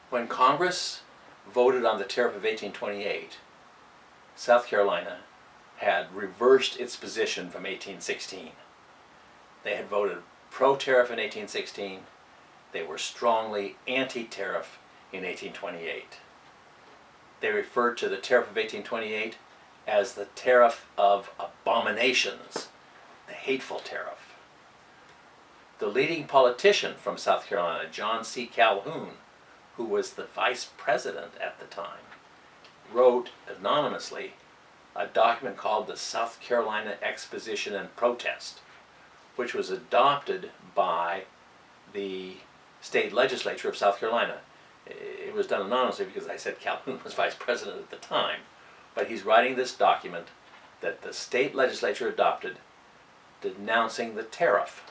When Congress voted on the tariff of 1828, South Carolina had reversed its position from 1816. They had voted pro-tariff in 1816. They were strongly anti-tariff in 1828. They referred to the tariff of 1828 as the tariff of abominations, the hateful tariff. The leading politician from South Carolina, John C. Calhoun, who was the vice president at the time, wrote anonymously a document called the South Carolina Exposition and Protest, which was adopted by the state legislature of South Carolina. It was done anonymously because I said Calhoun was vice president at the time, but he's writing this document that the state legislature adopted denouncing the tariff.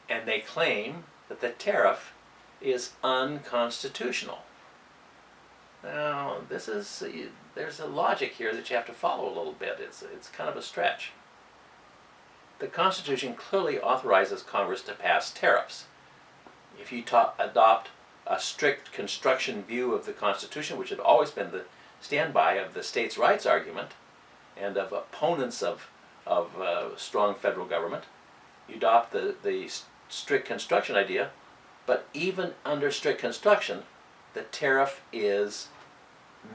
And they claim that the tariff is unconstitutional. Now, there's a logic here that you have to follow a little bit. It's kind of a stretch. The Constitution clearly authorizes Congress to pass tariffs. If you adopt a strict construction view of the Constitution, which had always been the standby of the states' rights argument and of opponents of strong federal government, you adopt the strict construction idea. But even under strict construction, the tariff is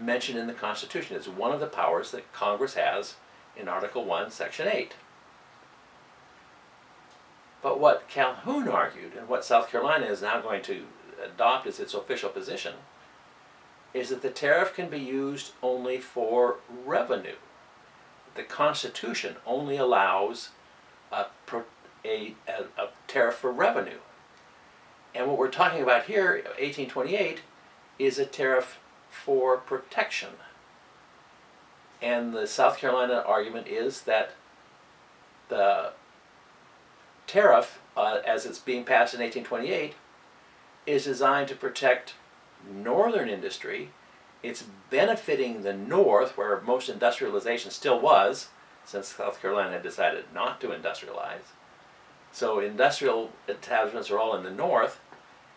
mentioned in the Constitution. It's one of the powers that Congress has in Article 1, Section 8. But what Calhoun argued, and what South Carolina is now going to adopt as its official position, is that the tariff can be used only for revenue. The Constitution only allows a tariff for revenue. And what we're talking about here, 1828, is a tariff for protection. And the South Carolina argument is that the tariff, as it's being passed in 1828, is designed to protect northern industry. It's benefiting the North, where most industrialization still was, since South Carolina had decided not to industrialize. So industrial establishments are all in the North,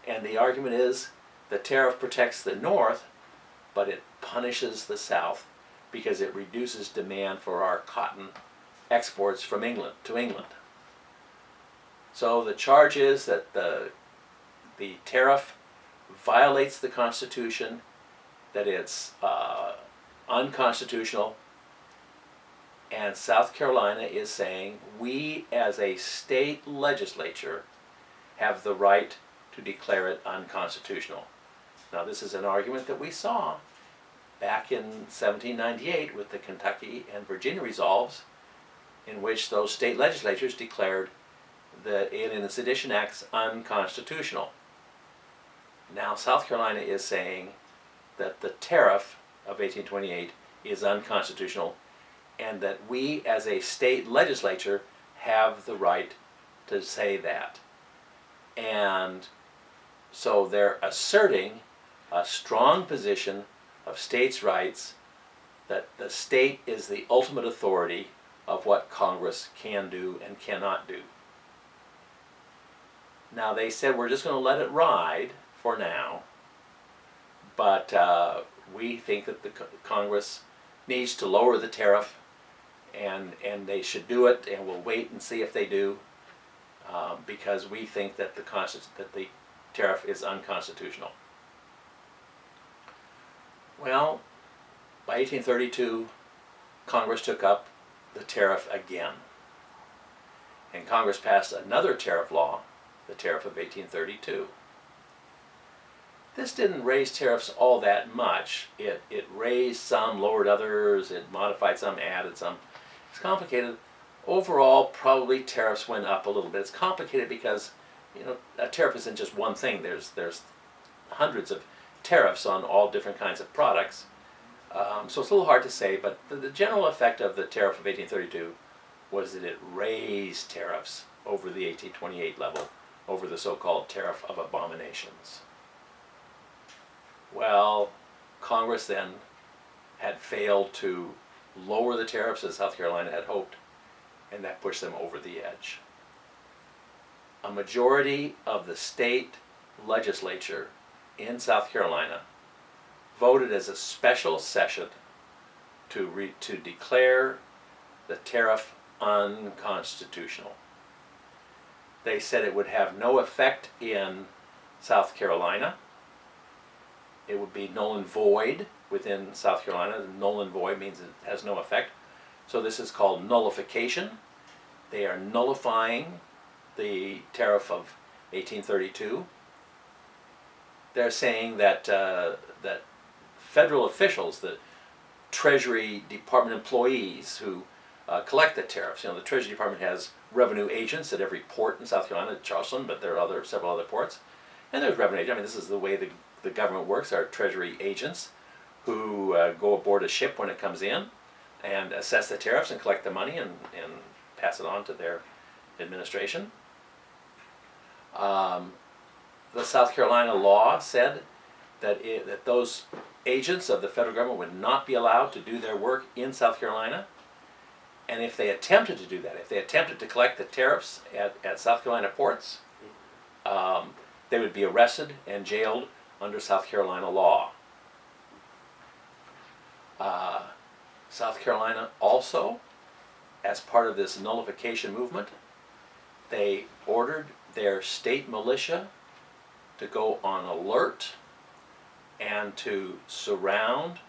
and the argument is the tariff protects the North, but it punishes the South because it reduces demand for our cotton exports from England to England. So the charge is that the tariff violates the Constitution, that it's unconstitutional, and South Carolina is saying we as a state legislature have the right to declare it unconstitutional. Now, this is an argument that we saw back in 1798 with the Kentucky and Virginia resolves, in which those state legislatures declared the Alien and Sedition Acts unconstitutional. Now, South Carolina is saying that the tariff of 1828 is unconstitutional, and that we as a state legislature have the right to say that. And so they're asserting a strong position of states' rights, that the state is the ultimate authority of what Congress can do and cannot do. Now, they said we're just going to let it ride for now, but we think that the Congress needs to lower the tariff, and they should do it, and we'll wait and see if they do, because we think that the tariff is unconstitutional. Well, by 1832, Congress took up the tariff again, and Congress passed another tariff law, the Tariff of 1832. This didn't raise tariffs all that much. It raised some, lowered others, it modified some, added some. It's complicated. Overall, probably tariffs went up a little bit. It's complicated because, a tariff isn't just one thing. There's hundreds of tariffs on all different kinds of products. So it's a little hard to say, but the general effect of the Tariff of 1832 was that it raised tariffs over the 1828 level, over the so-called Tariff of Abominations. Well, Congress then had failed to lower the tariffs as South Carolina had hoped, and that pushed them over the edge. A majority of the state legislature in South Carolina voted as a special session to declare the tariff unconstitutional. They said it would have no effect in South Carolina. It would be null and void within South Carolina. Null and void means it has no effect. So this is called nullification. They are nullifying the tariff of 1832. They're saying that that federal officials, the Treasury Department employees who collect the tariffs, the Treasury Department has revenue agents at every port in South Carolina, Charleston, but there are several other ports, and there's revenue agents. I mean, this is the way the government works. Our Treasury agents who go aboard a ship when it comes in and assess the tariffs and collect the money and pass it on to their administration. The South Carolina law said that those agents of the federal government would not be allowed to do their work in South Carolina. And if they attempted to do that, if they attempted to collect the tariffs at South Carolina ports, they would be arrested and jailed under South Carolina law. South Carolina also, as part of this nullification movement, they ordered their state militia to go on alert and to surround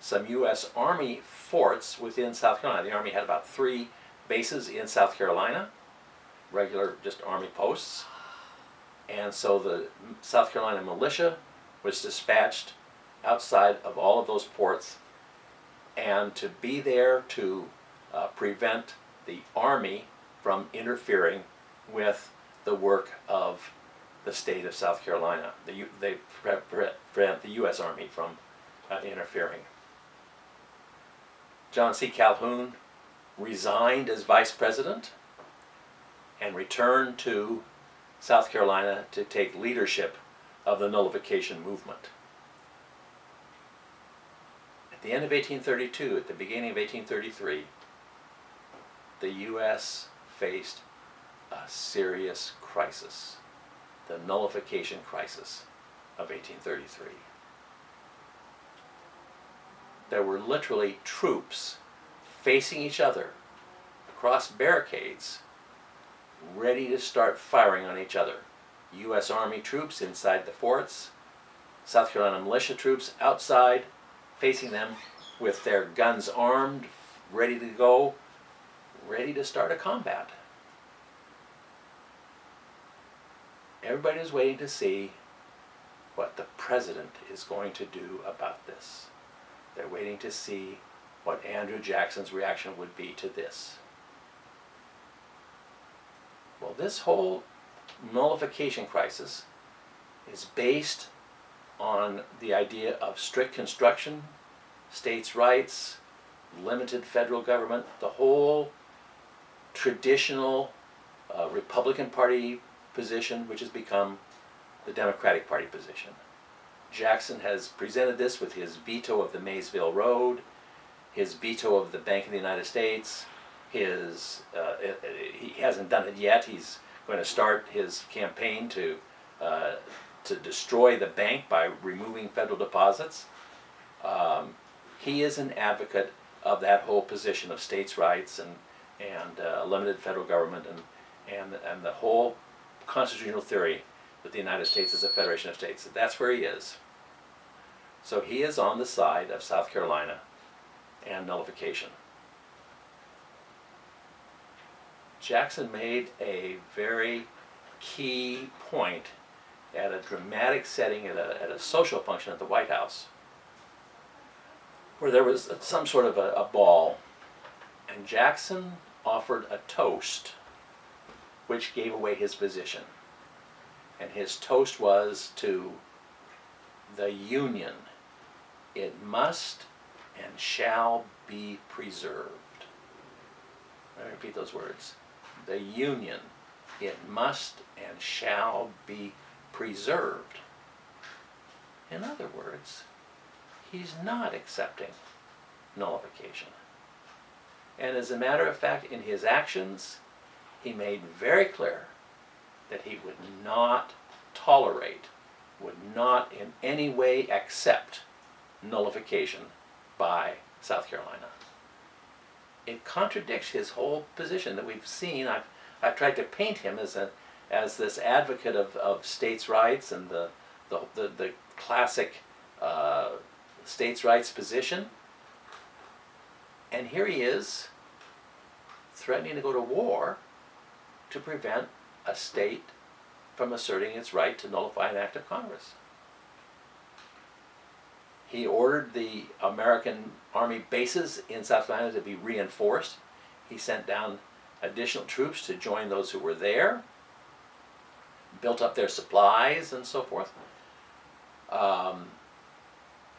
some U.S. Army forts within South Carolina. The Army had about 3 bases in South Carolina, regular just Army posts. And so the South Carolina militia was dispatched outside of all of those ports and to be there to prevent the Army from interfering with the work of the state of South Carolina. They prevent the U.S. Army from interfering. John C. Calhoun resigned as vice president and returned to South Carolina to take leadership of the nullification movement. At the end of 1832, at the beginning of 1833, the U.S. faced a serious crisis, the nullification crisis of 1833. There were literally troops facing each other across barricades, ready to start firing on each other. U.S. Army troops inside the forts, South Carolina militia troops outside, facing them with their guns armed, ready to go, ready to start a combat. Everybody is waiting to see what the president is going to do about this. They're waiting to see what Andrew Jackson's reaction would be to this. Well, this whole nullification crisis is based on the idea of strict construction, states' rights, limited federal government, the whole traditional Republican Party position, which has become the Democratic Party position. Jackson has presented this with his veto of the Maysville Road, his veto of the Bank of the United States. He hasn't done it yet. He's going to start his campaign to destroy the bank by removing federal deposits. He is an advocate of that whole position of states' rights and limited federal government and the whole constitutional theory that the United States is a federation of states. That's where he is. So he is on the side of South Carolina and nullification. Jackson made a very key point at a dramatic setting at a social function at the White House, where there was some sort of a ball, and Jackson offered a toast which gave away his position. And his toast was to the Union. It must and shall be preserved. Let me repeat those words. The Union, it must and shall be preserved. In other words, he's not accepting nullification. And as a matter of fact, in his actions, he made very clear that he would not tolerate would not in any way accept nullification by South Carolina. It contradicts his whole position that we've seen. I've tried to paint him as this advocate of states' rights and the classic states' rights position. And here he is threatening to go to war to prevent a state from asserting its right to nullify an act of Congress. He ordered the American Army bases in South Carolina to be reinforced. He sent down additional troops to join those who were there, built up their supplies and so forth.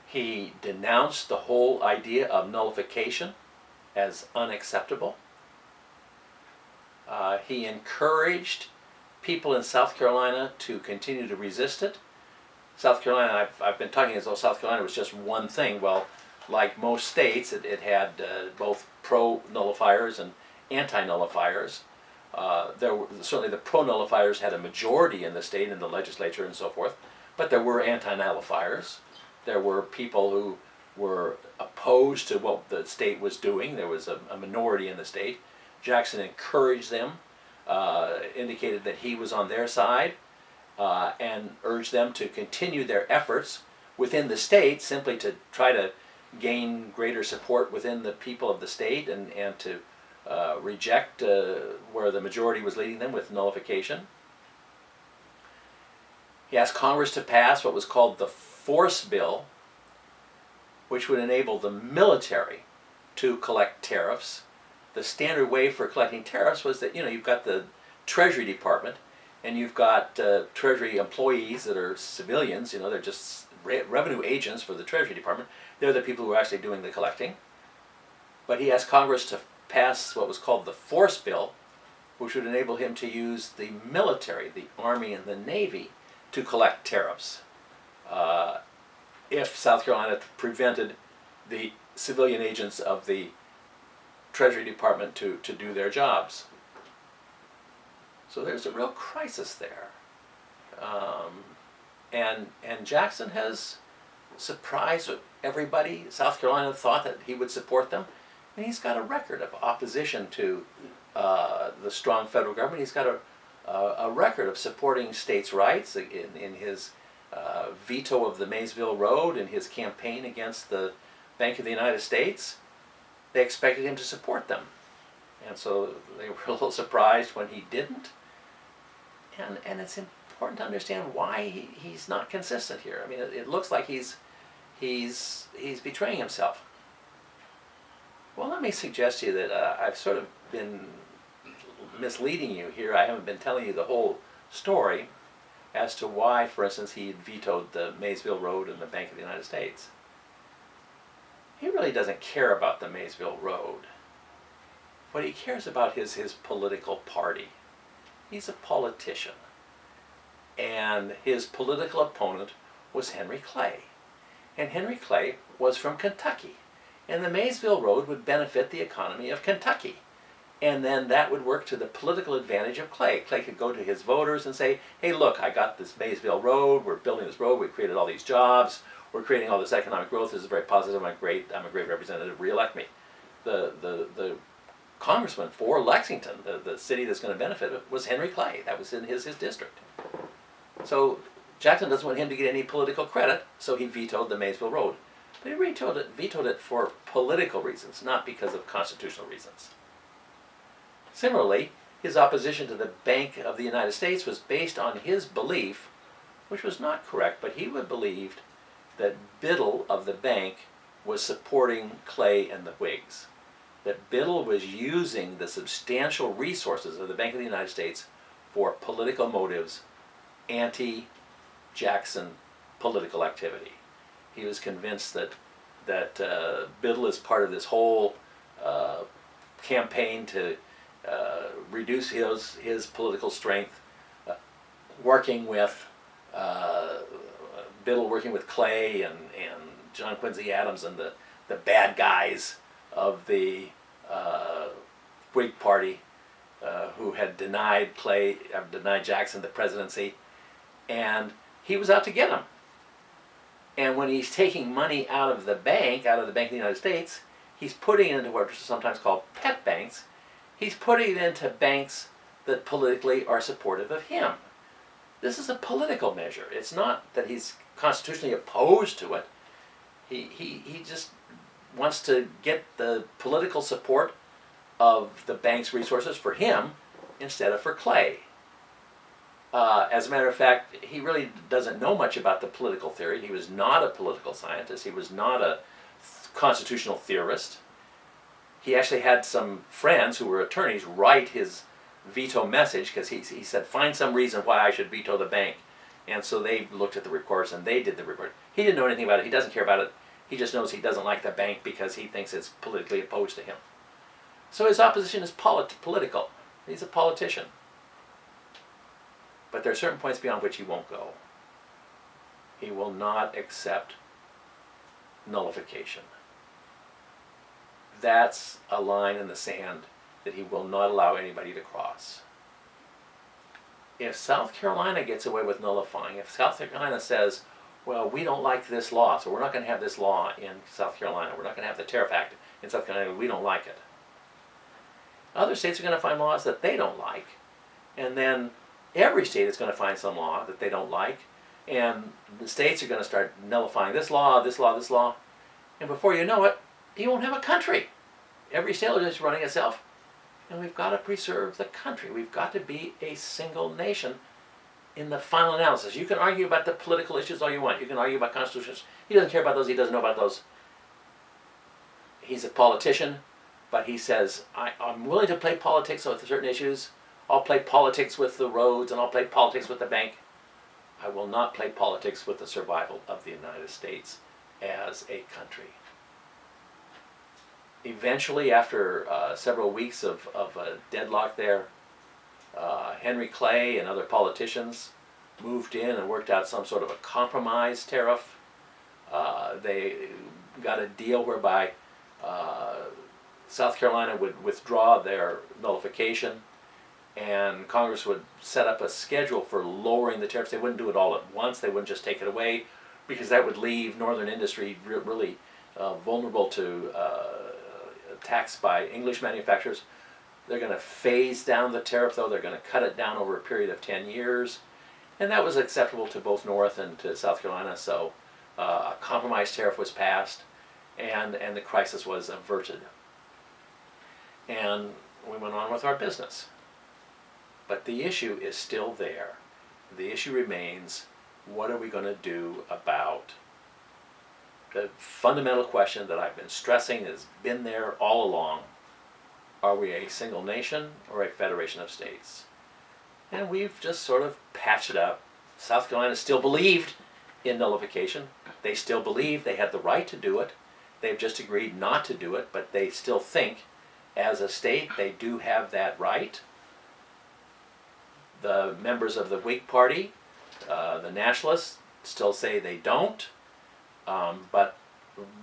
He denounced the whole idea of nullification as unacceptable. He encouraged people in South Carolina to continue to resist it. South Carolina, I've been talking as though South Carolina was just one thing. Well, like most states, it had both pro-nullifiers and anti-nullifiers. Certainly the pro-nullifiers had a majority in the state, in the legislature and so forth, but there were anti-nullifiers. There were people who were opposed to what the state was doing. There was a minority in the state. Jackson encouraged them, indicated that he was on their side, and urged them to continue their efforts within the state simply to try to gain greater support within the people of the state and to reject where the majority was leading them with nullification. He asked Congress to pass what was called the Force Bill, which would enable the military to collect tariffs. The standard way for collecting tariffs was that, you've got the Treasury Department and you've got Treasury employees that are civilians, they're just revenue agents for the Treasury Department. They're the people who are actually doing the collecting. But he asked Congress to pass what was called the Force Bill, which would enable him to use the military, the Army and the Navy, to collect tariffs if South Carolina prevented the civilian agents of the Treasury Department to do their jobs. So there's a real crisis there. And Jackson has surprised everybody. South Carolina thought that he would support them. And he's got a record of opposition to the strong federal government. He's got a record of supporting states' rights in his veto of the Maysville Road, in his campaign against the Bank of the United States. They expected him to support them. And so they were a little surprised when he didn't. And it's important to understand why he's not consistent here. I mean, it looks like he's betraying himself. Well, let me suggest to you that I've sort of been misleading you here. I haven't been telling you the whole story as to why, for instance, he vetoed the Maysville Road and the Bank of the United States. He really doesn't care about the Maysville Road. What he cares about is his political party. He's a politician. And his political opponent was Henry Clay. And Henry Clay was from Kentucky. And the Maysville Road would benefit the economy of Kentucky. And then that would work to the political advantage of Clay. Clay could go to his voters and say, hey, look, I got this Maysville Road. We're building this road. We created all these jobs. We're creating all this economic growth. This is very positive. I'm a great representative. Re-elect me. The congressman for Lexington, the city that's going to benefit, was Henry Clay. That was in his district. So Jackson doesn't want him to get any political credit, so he vetoed the Maysville Road. But he vetoed it for political reasons, not because of constitutional reasons. Similarly, his opposition to the Bank of the United States was based on his belief, which was not correct, but he believed that Biddle of the bank was supporting Clay and the Whigs. That Biddle was using the substantial resources of the Bank of the United States for political motives, anti-Jackson political activity. He was convinced that Biddle is part of this whole campaign to reduce his political strength, working with Biddle, working with Clay and John Quincy Adams and the bad guys of the Whig Party who had denied Jackson the presidency. And he was out to get them. And when he's taking money out of the Bank of the United States, he's putting it into what are sometimes called pet banks. He's putting it into banks that politically are supportive of him. This is a political measure. It's not that he's constitutionally opposed to it. He just wants to get the political support of the bank's resources for him instead of for Clay. As a matter of fact, he really doesn't know much about the political theory. He was not a political scientist. He was not a constitutional theorist. He actually had some friends who were attorneys write his veto message because he said, find some reason why I should veto the bank. And so they looked at the reports and they did the report. He didn't know anything about it. He doesn't care about it. He just knows he doesn't like the bank because he thinks it's politically opposed to him. So his opposition is political. He's a politician. But there are certain points beyond which he won't go. He will not accept nullification. That's a line in the sand that he will not allow anybody to cross. If South Carolina gets away with nullifying, if South Carolina says, well, we don't like this law, so we're not going to have this law in South Carolina, we're not going to have the Tariff Act in South Carolina, we don't like it. Other states are going to find laws that they don't like, and then every state is going to find some law that they don't like, and the states are going to start nullifying this law, this law, this law, and before you know it, you won't have a country. Every state is just running itself, and we've got to preserve the country. We've got to be a single nation in the final analysis. You can argue about the political issues all you want. You can argue about constitutions. He doesn't care about those. He doesn't know about those. He's a politician, but he says, I'm willing to play politics with certain issues. I'll play politics with the roads, and I'll play politics with the bank. I will not play politics with the survival of the United States as a country. Eventually, after several weeks of a deadlock there, Henry Clay and other politicians moved in and worked out some sort of a compromise tariff. They got a deal whereby South Carolina would withdraw their nullification, and Congress would set up a schedule for lowering the tariffs. They wouldn't do it all at once. They wouldn't just take it away, because that would leave northern industry really vulnerable to attacks by English manufacturers. They're going to phase down the tariff, though. They're going to cut it down over a period of 10 years. And that was acceptable to both North and to South Carolina, so a compromise tariff was passed, and the crisis was averted. And we went on with our business. But the issue is still there. The issue remains, what are we going to do about the fundamental question that I've been stressing, has been there all along? Are we a single nation or a federation of states? And we've just sort of patched it up. South Carolina still believed in nullification. They still believe they had the right to do it. They've just agreed not to do it, but they still think, as a state, they do have that right. The members of the Whig Party, the Nationalists, still say they don't. But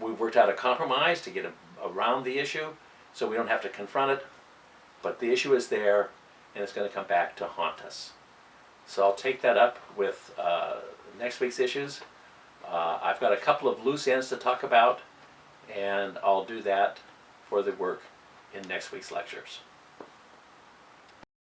we've worked out a compromise to get around the issue, so we don't have to confront it. But the issue is there, and it's going to come back to haunt us. So I'll take that up with next week's issues. I've got a couple of loose ends to talk about, and I'll do that for the work in next week's lectures.